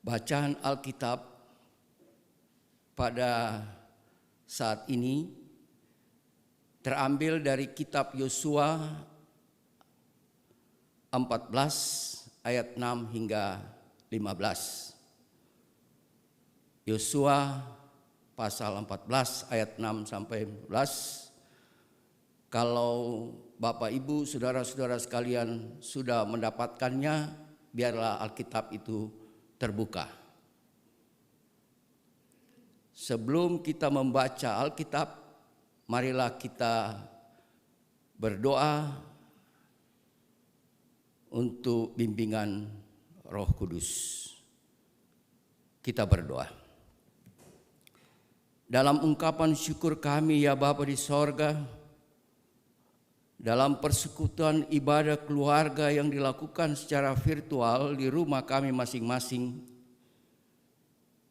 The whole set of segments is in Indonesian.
Bacaan Alkitab pada saat ini terambil dari kitab Yosua 14 ayat 6 hingga 15. Yosua pasal 14 ayat 6 sampai 15. Kalau Bapak Ibu, saudara-saudara sekalian sudah mendapatkannya, biarlah Alkitab itu terbuka. Sebelum kita membaca Alkitab, marilah kita berdoa untuk bimbingan Roh Kudus. Kita berdoa. Dalam ungkapan syukur kami ya Bapa di sorga, dalam persekutuan ibadah keluarga yang dilakukan secara virtual di rumah kami masing-masing,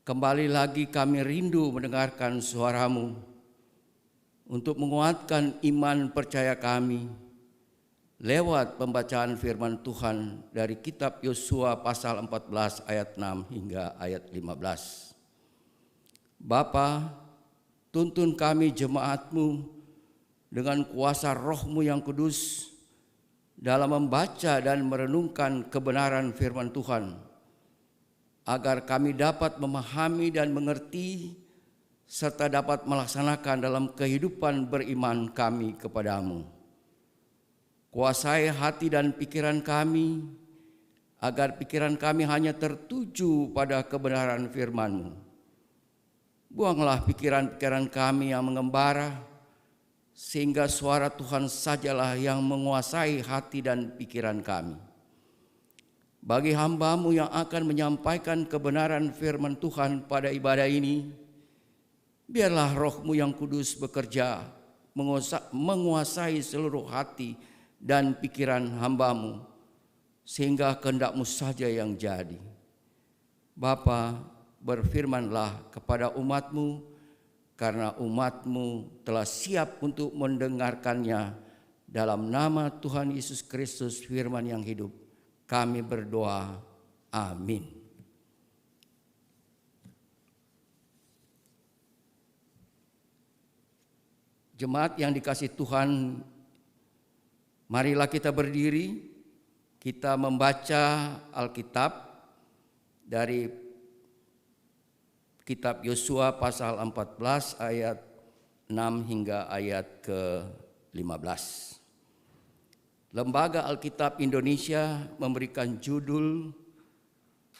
kembali lagi kami rindu mendengarkan suara-Mu untuk menguatkan iman percaya kami lewat pembacaan firman Tuhan dari kitab Yosua pasal 14 ayat 6 hingga ayat 15. Bapa, tuntun kami jemaat-Mu dengan kuasa Roh-Mu yang kudus dalam membaca dan merenungkan kebenaran firman Tuhan, agar kami dapat memahami dan mengerti serta dapat melaksanakan dalam kehidupan beriman kami kepadamu. Kuasai hati dan pikiran kami, agar pikiran kami hanya tertuju pada kebenaran firman-Mu. Buanglah pikiran-pikiran kami yang mengembara, sehingga suara Tuhan sajalah yang menguasai hati dan pikiran kami. Bagi hamba-Mu yang akan menyampaikan kebenaran firman Tuhan pada ibadah ini, biarlah Roh-Mu yang kudus bekerja, menguasai seluruh hati dan pikiran hamba-Mu, sehingga kehendak-Mu saja yang jadi. Bapa, berfirmanlah kepada umat-Mu, karena umat-Mu telah siap untuk mendengarkannya. Dalam nama Tuhan Yesus Kristus firman yang hidup, kami berdoa. Amin. Jemaat yang dikasihi Tuhan, marilah kita berdiri, kita membaca Alkitab dari kitab Yosua pasal 14 ayat 6 hingga ayat ke-15. Lembaga Alkitab Indonesia memberikan judul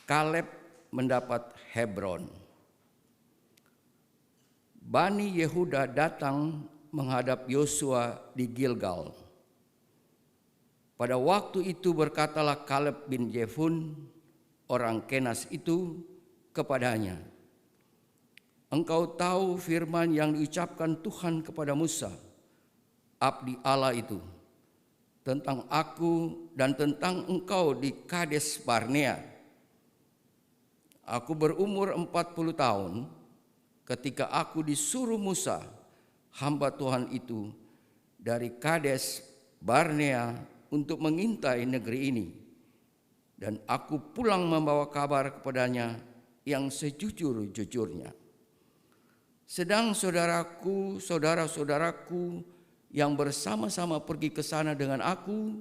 Kaleb mendapat Hebron. Bani Yehuda datang menghadap Yosua di Gilgal. Pada waktu itu berkatalah Kaleb bin Jefun, orang Kenas itu, kepadanya, engkau tahu firman yang diucapkan Tuhan kepada Musa, abdi Allah itu, tentang aku dan tentang engkau di Kades Barnea. Aku berumur 40 tahun ketika aku disuruh Musa, hamba Tuhan itu, dari Kades Barnea untuk mengintai negeri ini. Dan aku pulang membawa kabar kepadanya yang sejujur-jujurnya. Sedang saudara-saudaraku yang bersama-sama pergi ke sana dengan aku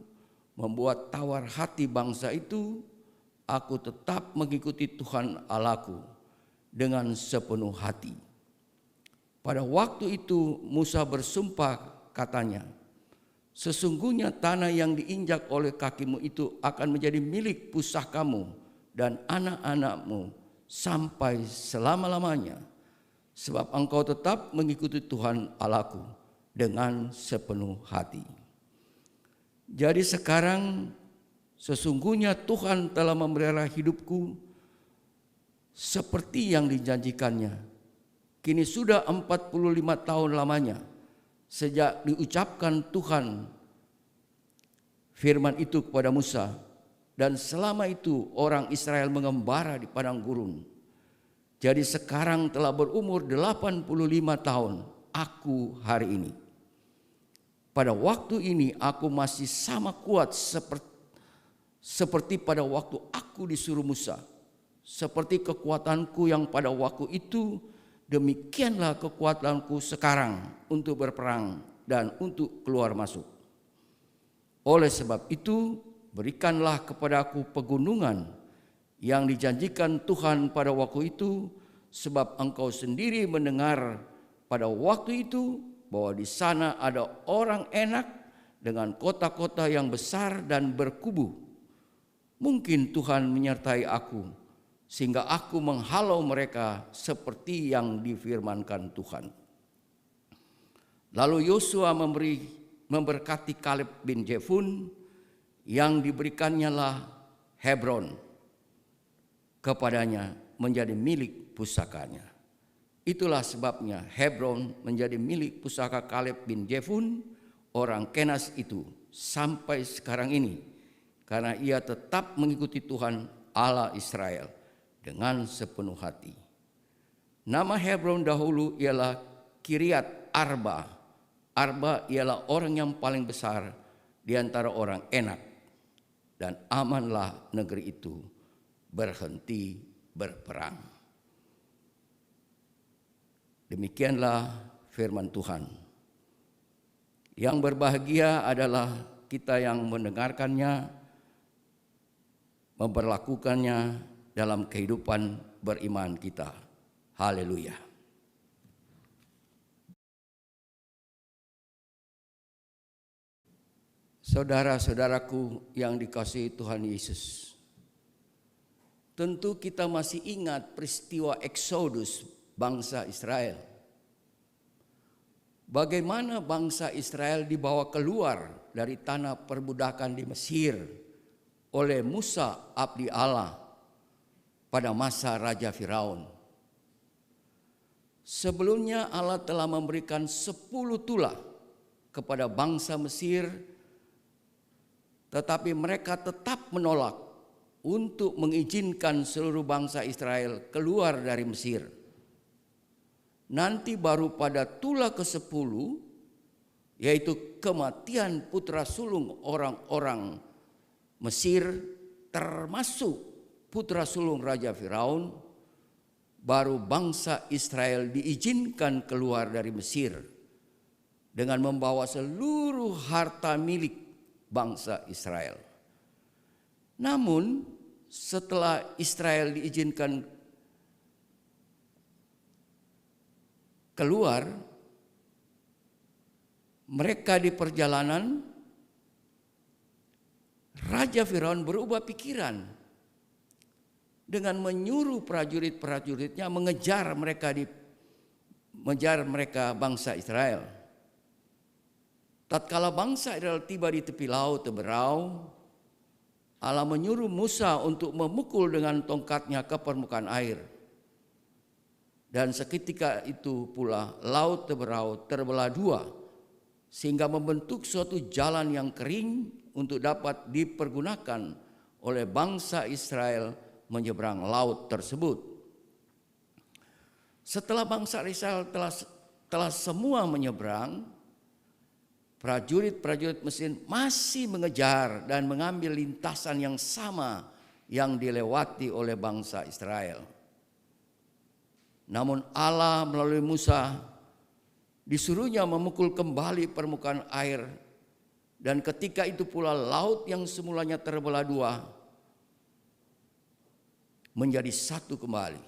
membuat tawar hati bangsa itu, aku tetap mengikuti Tuhan Allahku dengan sepenuh hati. Pada waktu itu Musa bersumpah, katanya, sesungguhnya tanah yang diinjak oleh kakimu itu akan menjadi milik pusakamu dan anak-anakmu sampai selama-lamanya. Sebab engkau tetap mengikuti Tuhan Allahku dengan sepenuh hati. Jadi sekarang sesungguhnya Tuhan telah memelihara hidupku seperti yang dijanjikannya. Kini sudah 45 tahun lamanya sejak diucapkan Tuhan firman itu kepada Musa, dan selama itu orang Israel mengembara di padang gurun. Jadi sekarang telah berumur 85 tahun aku hari ini. Pada waktu ini aku masih sama kuat seperti pada waktu aku disuruh Musa. Seperti kekuatanku yang pada waktu itu, demikianlah kekuatanku sekarang untuk berperang dan untuk keluar masuk. Oleh sebab itu, berikanlah kepadaku pegunungan yang dijanjikan Tuhan pada waktu itu, sebab engkau sendiri mendengar pada waktu itu bahwa di sana ada orang Enak dengan kota-kota yang besar dan berkubu. Mungkin Tuhan menyertai aku, sehingga aku menghalau mereka seperti yang difirmankan Tuhan. Lalu Yosua memberkati Kaleb bin Jefun, yang diberikannya lah Hebron kepadanya menjadi milik pusakanya. Itulah sebabnya Hebron menjadi milik pusaka Kaleb bin Jefun, orang Kenas itu, sampai sekarang ini, karena ia tetap mengikuti Tuhan Allah Israel dengan sepenuh hati. Nama Hebron dahulu ialah Kiryat Arba. Arba ialah orang yang paling besar di antara orang Enak, dan amanlah negeri itu berhenti berperang. Demikianlah firman Tuhan. Yang berbahagia adalah kita yang mendengarkannya, memperlakukannya dalam kehidupan beriman kita. Haleluya. Saudara-saudaraku yang dikasihi Tuhan Yesus, tentu kita masih ingat peristiwa Eksodus bangsa Israel. Bagaimana bangsa Israel dibawa keluar dari tanah perbudakan di Mesir oleh Musa abdi Allah pada masa Raja Firaun. Sebelumnya Allah telah memberikan 10 tulah kepada bangsa Mesir, tetapi mereka tetap menolak untuk mengizinkan seluruh bangsa Israel keluar dari Mesir. Nanti baru pada tulah ke-10, yaitu kematian putra sulung orang-orang Mesir, termasuk putra sulung Raja Firaun, baru bangsa Israel diizinkan keluar dari Mesir dengan membawa seluruh harta milik bangsa Israel. Namun setelah Israel diizinkan keluar, mereka di perjalanan, Raja Firaun berubah pikiran dengan menyuruh prajurit-prajuritnya mengejar mereka bangsa Israel. Tatkala bangsa Israel tiba di tepi laut Teberau, Allah menyuruh Musa untuk memukul dengan tongkatnya ke permukaan air. Dan seketika itu pula laut Teberau terbelah dua, sehingga membentuk suatu jalan yang kering untuk dapat dipergunakan oleh bangsa Israel menyeberang laut tersebut. Setelah bangsa Israel telah semua menyeberang, prajurit-prajurit Mesir masih mengejar dan mengambil lintasan yang sama yang dilewati oleh bangsa Israel. Namun Allah melalui Musa disuruhnya memukul kembali permukaan air, dan ketika itu pula laut yang semulanya terbelah dua menjadi satu kembali,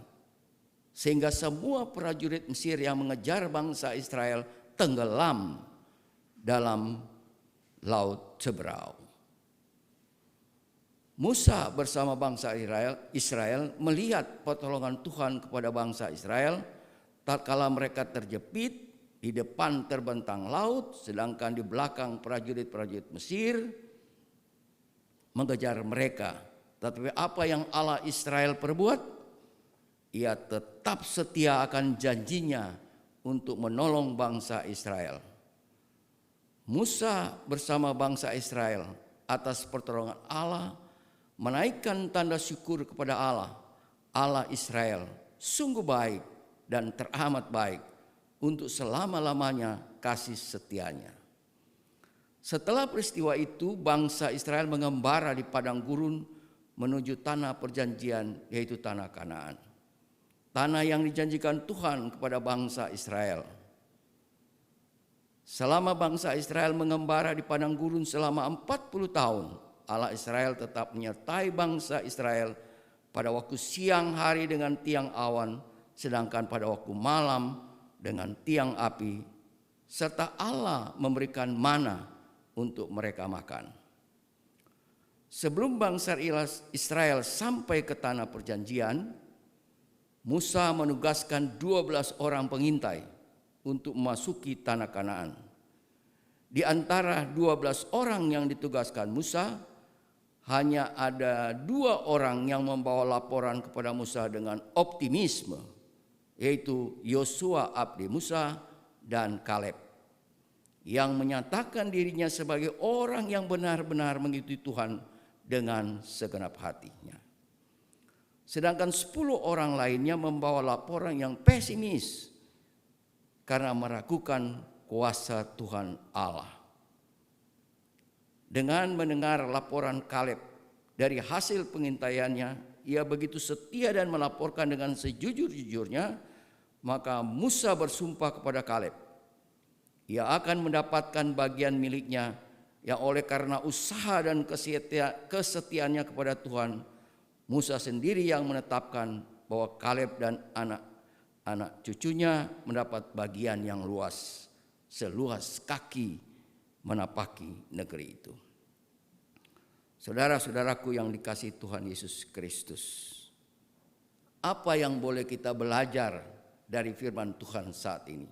sehingga semua prajurit Mesir yang mengejar bangsa Israel tenggelam dalam laut Teberau. Musa bersama bangsa Israel melihat pertolongan Tuhan kepada bangsa Israel tatkala mereka terjepit di depan terbentang laut, sedangkan di belakang prajurit-prajurit Mesir mengejar mereka. Tetapi apa yang Allah Israel perbuat? Ia tetap setia akan janjinya untuk menolong bangsa Israel. Musa bersama bangsa Israel atas pertolongan Allah menaikkan tanda syukur kepada Allah, Allah Israel, sungguh baik dan teramat baik untuk selama-lamanya kasih setianya. Setelah peristiwa itu, bangsa Israel mengembara di padang gurun menuju tanah perjanjian, yaitu tanah Kanaan. Tanah yang dijanjikan Tuhan kepada bangsa Israel. Selama bangsa Israel mengembara di padang gurun selama 40 tahun, Allah Israel tetap menyertai bangsa Israel pada waktu siang hari dengan tiang awan, sedangkan pada waktu malam dengan tiang api, serta Allah memberikan mana untuk mereka makan. Sebelum bangsa Israel sampai ke tanah perjanjian, Musa menugaskan 12 orang pengintai untuk memasuki tanah Kanaan. Di antara 12 orang yang ditugaskan Musa, hanya ada 2 orang yang membawa laporan kepada Musa dengan optimisme, yaitu Yosua abdi Musa dan Kaleb, yang menyatakan dirinya sebagai orang yang benar-benar mengikuti Tuhan dengan segenap hatinya. Sedangkan 10 orang lainnya membawa laporan yang pesimis karena meragukan kuasa Tuhan Allah. Dengan mendengar laporan Kaleb dari hasil pengintaiannya, ia begitu setia dan melaporkan dengan sejujur-jujurnya, maka Musa bersumpah kepada Kaleb, ia akan mendapatkan bagian miliknya yang oleh karena usaha dan kesetiaannya kepada Tuhan, Musa sendiri yang menetapkan bahwa Kaleb dan anak cucunya mendapat bagian yang luas, seluas kaki menapaki negeri itu. Saudara-saudaraku yang dikasihi Tuhan Yesus Kristus, apa yang boleh kita belajar dari firman Tuhan saat ini?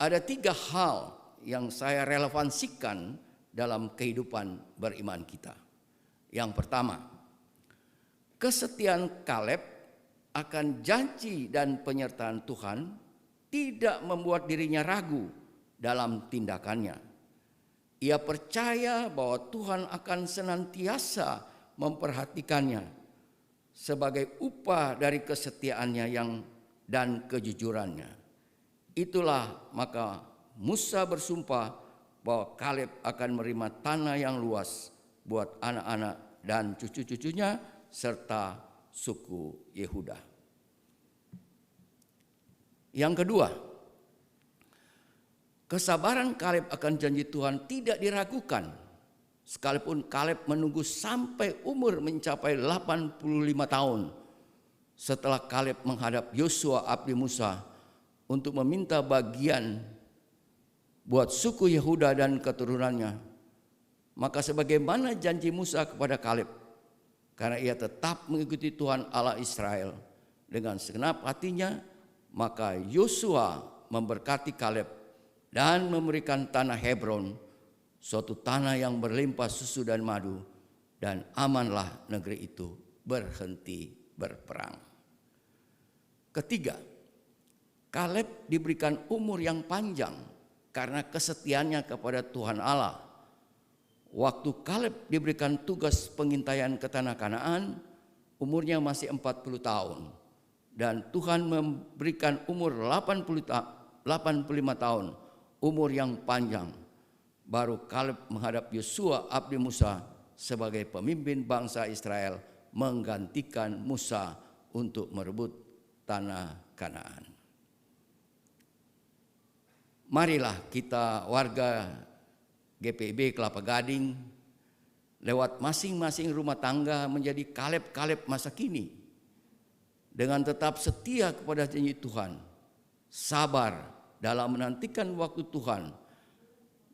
Ada 3 hal yang saya relevansikan dalam kehidupan beriman kita. Yang pertama, kesetiaan Kaleb akan janji dan penyertaan Tuhan tidak membuat dirinya ragu dalam tindakannya. Ia percaya bahwa Tuhan akan senantiasa memperhatikannya sebagai upah dari kesetiaannya dan kejujurannya. Itulah maka Musa bersumpah bahwa Kaleb akan menerima tanah yang luas buat anak-anak dan cucu-cucunya serta suku Yehuda. Yang kedua, kesabaran Kaleb akan janji Tuhan tidak diragukan, sekalipun Kaleb menunggu sampai umur mencapai 85 tahun setelah Kaleb menghadap Yosua abdi Musa untuk meminta bagian buat suku Yehuda dan keturunannya. Maka sebagaimana janji Musa kepada Kaleb, karena ia tetap mengikuti Tuhan Allah Israel dengan segenap hatinya, maka Yosua memberkati Kaleb dan memberikan tanah Hebron, suatu tanah yang berlimpah susu dan madu, dan amanlah negeri itu berhenti berperang. Ketiga, Kaleb diberikan umur yang panjang karena kesetiaannya kepada Tuhan Allah. Waktu Kaleb diberikan tugas pengintaian ke tanah Kanaan, umurnya masih 40 tahun. Dan Tuhan memberikan umur 85 tahun, umur yang panjang. Baru Kaleb menghadap Yosua abdi Musa sebagai pemimpin bangsa Israel, menggantikan Musa untuk merebut tanah Kanaan. Marilah kita warga GPIB Kelapa Gading lewat masing-masing rumah tangga menjadi Kaleb-Kaleb masa kini, dengan tetap setia kepada janji Tuhan, sabar dalam menantikan waktu Tuhan,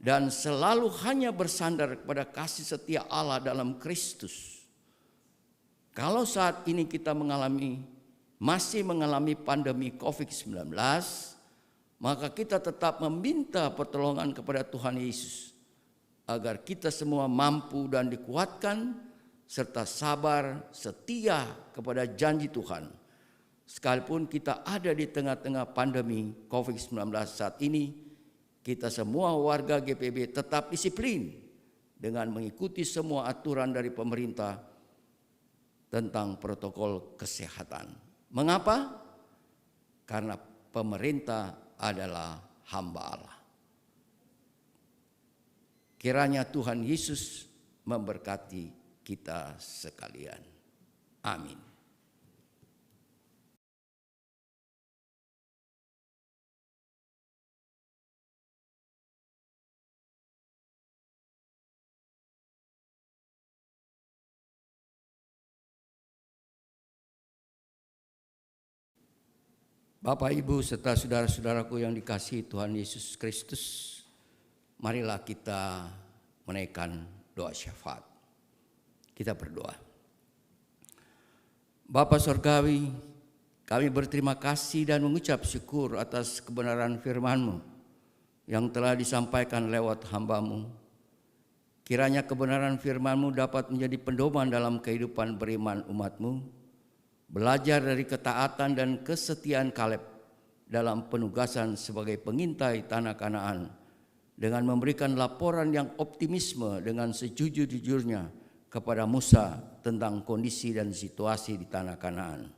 dan selalu hanya bersandar kepada kasih setia Allah dalam Kristus. Kalau saat ini kita masih mengalami pandemi COVID-19, maka kita tetap meminta pertolongan kepada Tuhan Yesus agar kita semua mampu dan dikuatkan serta sabar setia kepada janji Tuhan. Sekalipun kita ada di tengah-tengah pandemi COVID-19 saat ini, kita semua warga GPIB tetap disiplin dengan mengikuti semua aturan dari pemerintah tentang protokol kesehatan. Mengapa? Karena pemerintah adalah hamba Allah. Kiranya Tuhan Yesus memberkati kita sekalian. Amin. Bapak, Ibu, serta saudara-saudaraku yang dikasihi Tuhan Yesus Kristus, marilah kita menaikkan doa syafaat. Kita berdoa. Bapa Sorgawi, kami berterima kasih dan mengucap syukur atas kebenaran firman-Mu yang telah disampaikan lewat hamba-Mu. Kiranya kebenaran firman-Mu dapat menjadi pedoman dalam kehidupan beriman umat-Mu, belajar dari ketaatan dan kesetiaan Kaleb dalam penugasan sebagai pengintai tanah Kanaan, dengan memberikan laporan yang optimisme dengan sejujur-jujurnya kepada Musa tentang kondisi dan situasi di tanah Kanaan.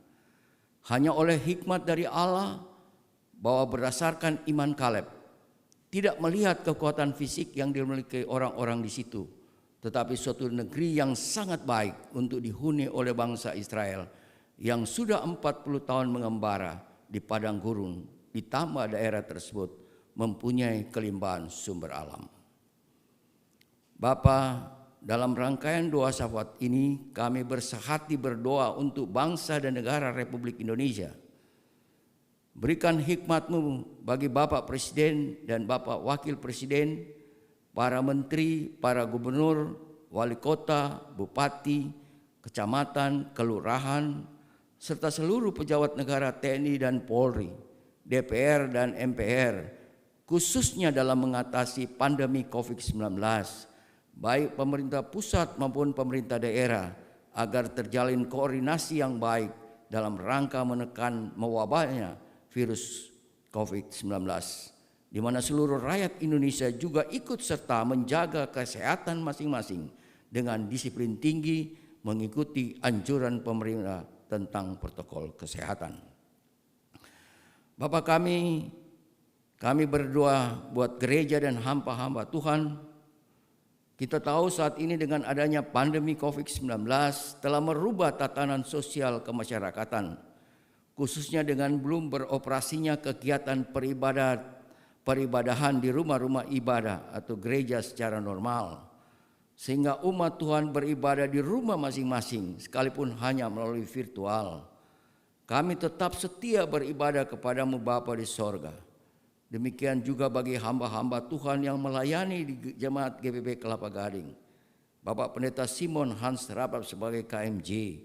Hanya oleh hikmat dari Allah, bahwa berdasarkan iman Kaleb, tidak melihat kekuatan fisik yang dimiliki orang-orang di situ, tetapi suatu negeri yang sangat baik untuk dihuni oleh bangsa Israel yang sudah 40 tahun mengembara di padang gurun, ditambah daerah tersebut mempunyai kelimpahan sumber alam. Bapa, dalam rangkaian doa syafaat ini kami bersehati berdoa untuk bangsa dan negara Republik Indonesia. Berikan hikmat-Mu bagi Bapak Presiden dan Bapak Wakil Presiden, para menteri, para gubernur, wali kota, bupati, kecamatan, kelurahan, serta seluruh pejabat negara TNI dan Polri, DPR dan MPR, khususnya dalam mengatasi pandemi COVID-19, baik pemerintah pusat maupun pemerintah daerah, agar terjalin koordinasi yang baik dalam rangka menekan mewabahnya virus COVID-19, di mana seluruh rakyat Indonesia juga ikut serta menjaga kesehatan masing-masing dengan disiplin tinggi mengikuti anjuran pemerintah tentang protokol kesehatan. Bapak kami berdoa buat gereja dan hamba-hamba Tuhan. Kita tahu saat ini dengan adanya pandemi COVID-19 telah merubah tatanan sosial kemasyarakatan, khususnya dengan belum beroperasinya kegiatan peribadahan di rumah-rumah ibadah atau gereja secara normal, sehingga umat Tuhan beribadah di rumah masing-masing sekalipun hanya melalui virtual. Kami tetap setia beribadah kepadamu Bapa di sorga. Demikian juga bagi hamba-hamba Tuhan yang melayani di Jemaat GBB Kelapa Gading. Bapak Pendeta Simon Hans Rabab sebagai KMJ,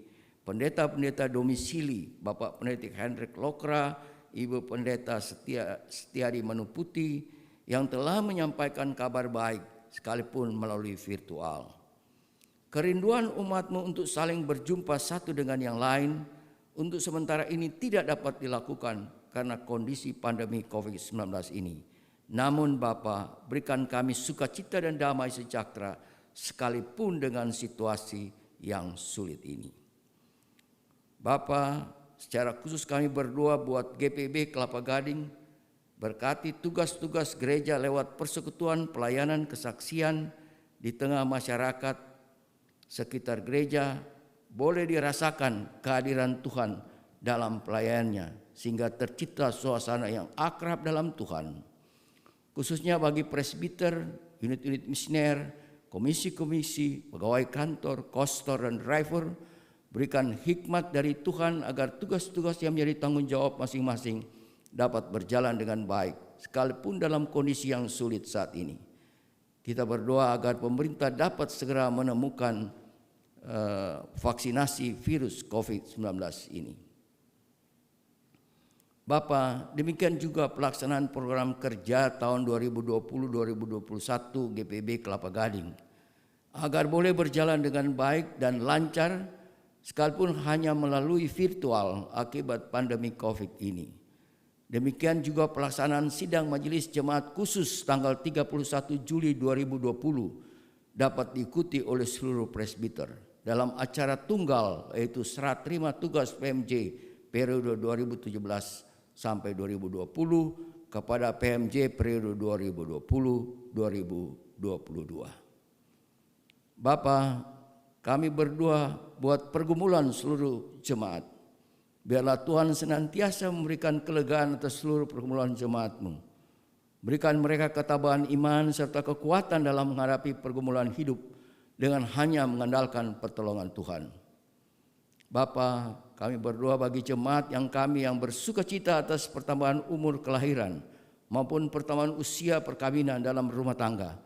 pendeta-pendeta domisili, Bapak Pendeta Hendrik Lokra, Ibu Pendeta Setiadi Manuputi yang telah menyampaikan kabar baik sekalipun melalui virtual. Kerinduan umat-Mu untuk saling berjumpa satu dengan yang lain untuk sementara ini tidak dapat dilakukan karena kondisi pandemi COVID-19 ini. Namun Bapa, berikan kami sukacita dan damai sejahtera sekalipun dengan situasi yang sulit ini. Bapa, secara khusus kami berdoa buat GPB Kelapa Gading. Berkati tugas-tugas gereja lewat persekutuan pelayanan kesaksian di tengah masyarakat sekitar gereja, boleh dirasakan kehadiran Tuhan dalam pelayanannya, sehingga tercipta suasana yang akrab dalam Tuhan. Khususnya bagi presbiter, unit-unit misioner, komisi-komisi, pegawai kantor, kostor dan driver, berikan hikmat dari Tuhan agar tugas-tugas yang menjadi tanggung jawab masing-masing dapat berjalan dengan baik, sekalipun dalam kondisi yang sulit saat ini. Kita berdoa agar pemerintah dapat segera menemukan vaksinasi virus COVID-19 ini. Bapa, demikian juga pelaksanaan program kerja tahun 2020-2021 GPB Kelapa Gading, agar boleh berjalan dengan baik dan lancar, sekalipun hanya melalui virtual akibat pandemi COVID ini. Demikian juga pelaksanaan sidang majelis jemaat khusus tanggal 31 Juli 2020 dapat diikuti oleh seluruh presbiter dalam acara tunggal, yaitu serah terima tugas PMJ periode 2017 sampai 2020 kepada PMJ periode 2020-2022. Bapa, Kami berdoa buat pergumulan seluruh jemaat. Biarlah Tuhan senantiasa memberikan kelegaan atas seluruh pergumulan jemaat-Mu. Berikan mereka ketabahan iman serta kekuatan dalam menghadapi pergumulan hidup dengan hanya mengandalkan pertolongan Tuhan. Bapa, kami berdoa bagi jemaat yang bersuka cita atas pertambahan umur kelahiran maupun pertambahan usia perkawinan dalam rumah tangga.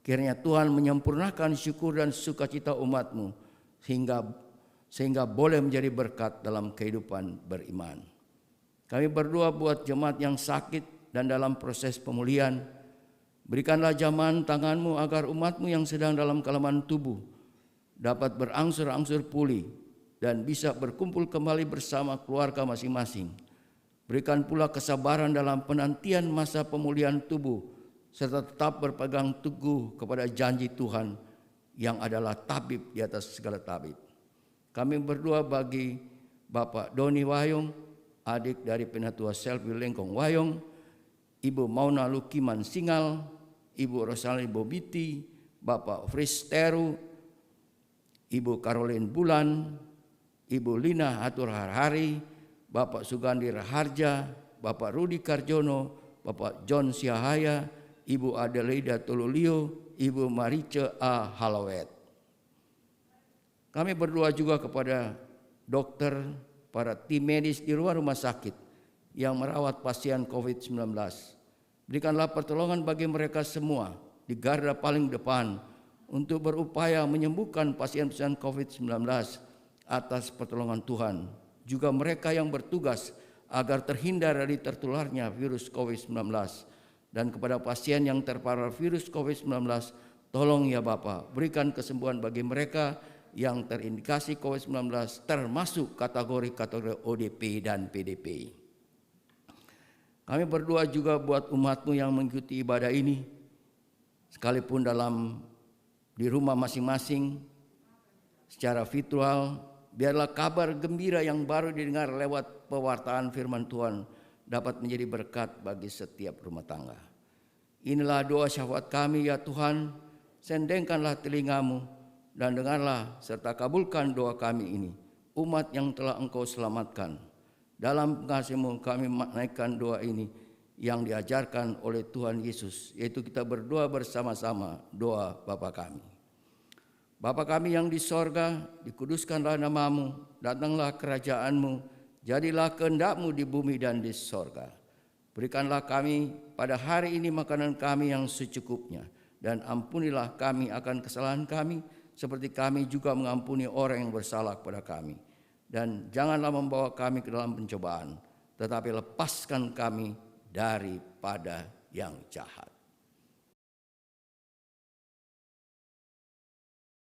Kiranya Tuhan menyempurnakan syukur dan sukacita umat-Mu sehingga boleh menjadi berkat dalam kehidupan beriman. Kami berdoa buat jemaat yang sakit dan dalam proses pemulihan. Berikanlah jamahan tangan-Mu agar umat-Mu yang sedang dalam kelemahan tubuh dapat berangsur-angsur pulih dan bisa berkumpul kembali bersama keluarga masing-masing. Berikan pula kesabaran dalam penantian masa pemulihan tubuh, serta tetap berpegang teguh kepada janji Tuhan yang adalah tabib di atas segala tabib. Kami berdoa bagi Bapak Doni Wayong, adik dari Penatua Selvi Lengkong Wayong, Ibu Mauna Lukiman Singal, Ibu Rosali Bobiti, Bapak Fris Teru, Ibu Caroline Bulan, Ibu Lina Atur Harhari, Bapak Sugandi Raharja, Bapak Rudi Karjono, Bapak John Siahaya, Ibu Adelaida Tolulio, Ibu Marice A. Halawet. Kami berdoa juga kepada dokter, para tim medis di luar rumah sakit yang merawat pasien COVID-19. Berikanlah pertolongan bagi mereka semua di garda paling depan untuk berupaya menyembuhkan pasien-pasien COVID-19 atas pertolongan Tuhan. Juga mereka yang bertugas agar terhindar dari tertularnya virus COVID-19. Dan kepada pasien yang terpapar virus COVID-19, tolong ya Bapa, berikan kesembuhan bagi mereka yang terindikasi COVID-19 termasuk kategori ODP dan PDP. Kami berdoa juga buat umat-Mu yang mengikuti ibadah ini, sekalipun di rumah masing-masing secara virtual. Biarlah kabar gembira yang baru didengar lewat pewartaan firman Tuhan dapat menjadi berkat bagi setiap rumah tangga. Inilah doa syafaat kami ya Tuhan, sendengkanlah telinga-Mu dan dengarlah serta kabulkan doa kami ini, umat yang telah Engkau selamatkan. Dalam kasih-Mu kami menaikkan doa ini yang diajarkan oleh Tuhan Yesus, yaitu kita berdoa bersama-sama doa Bapa kami. Bapa kami yang di sorga, dikuduskanlah nama-Mu, datanglah kerajaan-Mu, jadilah kehendak-Mu di bumi dan di sorga. Berikanlah kami pada hari ini makanan kami yang secukupnya, dan ampunilah kami akan kesalahan kami, seperti kami juga mengampuni orang yang bersalah kepada kami. Dan janganlah membawa kami ke dalam pencobaan, tetapi lepaskan kami daripada yang jahat.